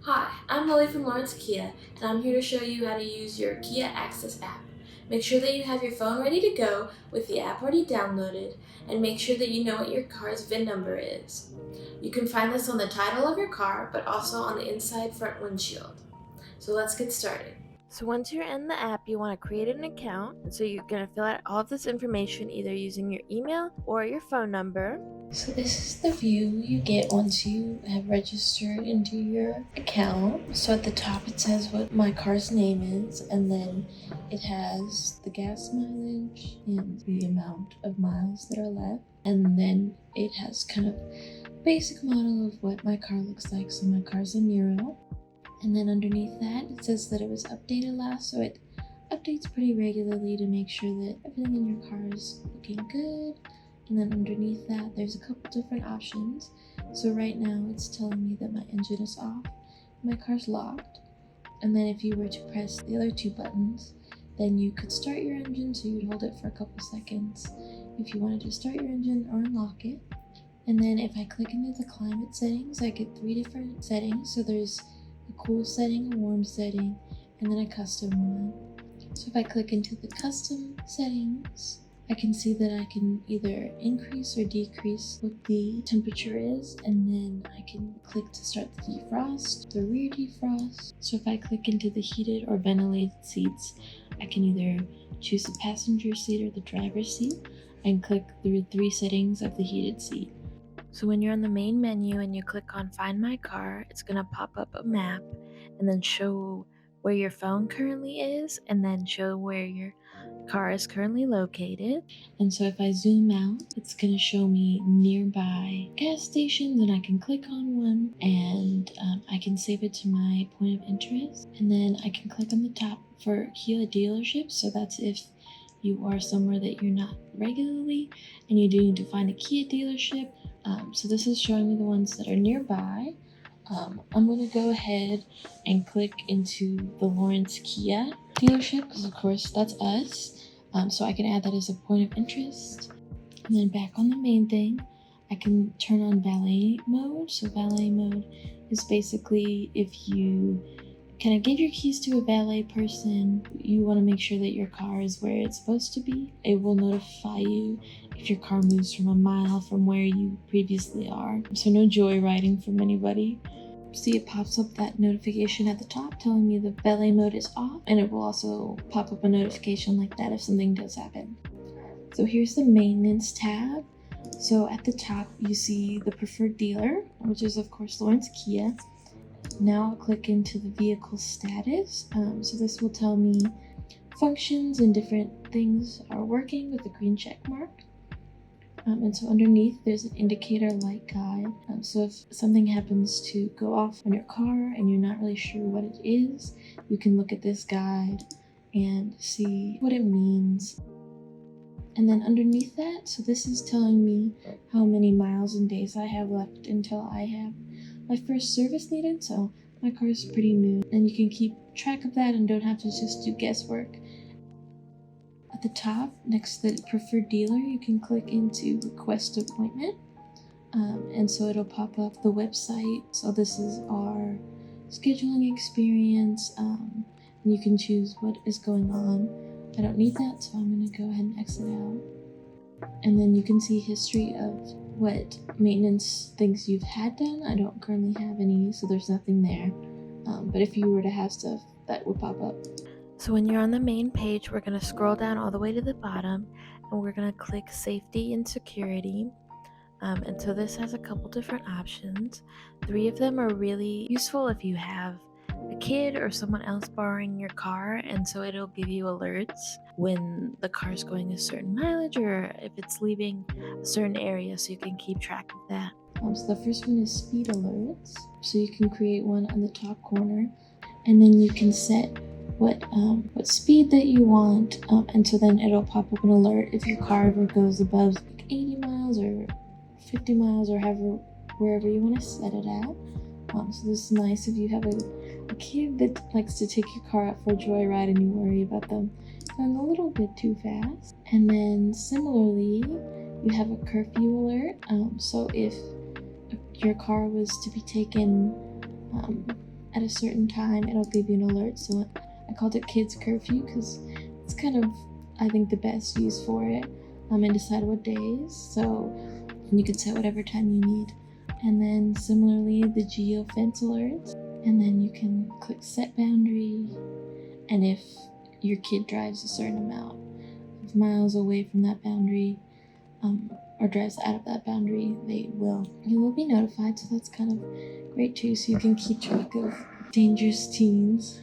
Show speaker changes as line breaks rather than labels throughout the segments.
Hi, I'm Lily from Lawrence Kia, and I'm here to show you how to use your Kia Access app. Make sure that you have your phone ready to go with the app already downloaded, and make sure that you know what your car's VIN number is. You can find this on the title of your car, but also on the inside front windshield. So let's get started. So once you're in the app, you want to create an account. And so you're going to fill out all of this information either using your email or your phone number. So this is the view you get once you have registered into your account. So at the top it says what my car's name is, and then it has the gas mileage and the amount of miles that are left. And then it has kind of basic model of what my car looks like. So my car's a Nero. And then underneath that, it says that it was updated last, so it updates pretty regularly to make sure that everything in your car is looking good. And then underneath that, there's a couple different options. So right now, it's telling me that my engine is off, my car's locked. And then if you were to press the other two buttons, then you could start your engine, so you'd hold it for a couple seconds if you wanted to start your engine or unlock it. And then if I click into the climate settings, I get 3 different settings. So there's a cool setting, a warm setting, and then a custom one. So if I click into the custom settings, I can see that I can either increase or decrease what the temperature is, and then I can click to start the defrost, the rear defrost. So if I click into the heated or ventilated seats, I can either choose the passenger seat or the driver's seat, and click the 3 settings of the heated seat. So when you're on the main menu and you click on Find My Car, it's going to pop up a map and then show where your phone currently is, and then show where your car is currently located. And so if I zoom out, it's going to show me nearby gas stations, and I can click on one, and I can save it to my point of interest. And then I can click on the top for Kia dealerships. So that's if you are somewhere that you're not regularly and you do need to find a Kia dealership. So this is showing me the ones that are nearby. I'm going to go ahead and click into the Lawrence Kia dealership, because of course that's us. So I can add that as a point of interest. And then back on the main thing, I can turn on valet mode. So valet mode is basically if you kind of give your keys to a valet person, you want to make sure that your car is where it's supposed to be. It will notify you if your car moves from a mile from where you previously are. So no joyriding from anybody. See, it pops up that notification at the top telling me the valet mode is off, and it will also pop up a notification like that if something does happen. So here's the maintenance tab. So at the top you see the preferred dealer, which is of course Lawrence Kia. Now I'll click into the vehicle status. So this will tell me functions and different things are working with the green check mark. And so underneath there's an indicator light guide. So if something happens to go off on your car and you're not really sure what it is, you can look at this guide and see what it means. And then underneath that, so this is telling me how many miles and days I have left until I have my first service needed. So my car is pretty new, and you can keep track of that and don't have to just do guesswork. At the top, next to the preferred dealer, you can click into request appointment. And so it'll pop up the website. So this is our scheduling experience. And you can choose what is going on. I don't need that, so I'm going to go ahead and exit out. And then you can see history of what maintenance things you've had done. I don't currently have any, so there's nothing there. But if you were to have stuff, that would pop up. So when you're on the main page, we're going to scroll down all the way to the bottom, and we're going to click Safety and Security. And so this has a couple different options. 3 of them are really useful if you have a kid or someone else borrowing your car, and so it'll give you alerts when the car's going a certain mileage or if it's leaving a certain area, so you can keep track of that. So the first one is speed alerts. So you can create one on the top corner, and then you can set what speed that you want, and so then it'll pop up an alert if your car ever goes above 80 miles or 50 miles or wherever you want to set it at. So this is nice if you have a kid that likes to take your car out for a joyride and you worry about them going a little bit too fast. And then similarly, you have a curfew alert. So if your car was to be taken at a certain time, it'll give you an alert. So I called it Kids Curfew because it's kind of, I think, the best use for it. And decide what days. So you can set whatever time you need. And then similarly, the geofence alerts. And then you can click set boundary. And if your kid drives a certain amount of miles away from that boundary, or drives out of that boundary, you will be notified. So that's kind of great too. So you can keep track of dangerous teens.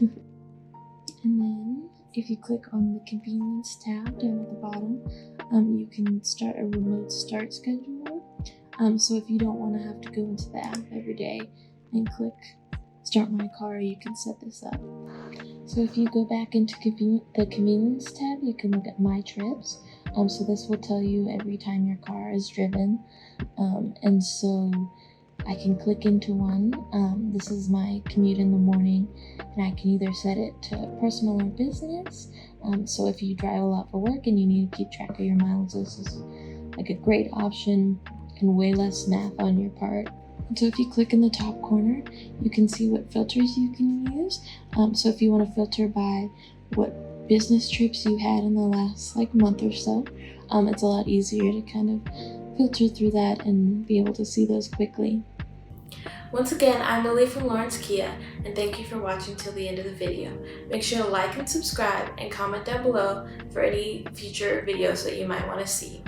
And then if you click on the convenience tab down at the bottom, you can start a remote start schedule. So if you don't want to have to go into the app every day and click start my car, you can set this up. So if you go back into the convenience tab, you can look at my trips. So this will tell you every time your car is driven. And so I can click into one. This is my commute in the morning, and I can either set it to personal or business. So if you drive a lot for work and you need to keep track of your miles, this is like a great option and way less math on your part. So if you click in the top corner, you can see what filters you can use. So if you want to filter by what business trips you had in the last month or so, it's a lot easier to kind of filter through that and be able to see those quickly. Once again, I'm Lily from Lawrence Kia, and thank you for watching till the end of the video. Make sure to like and subscribe and comment down below for any future videos that you might want to see.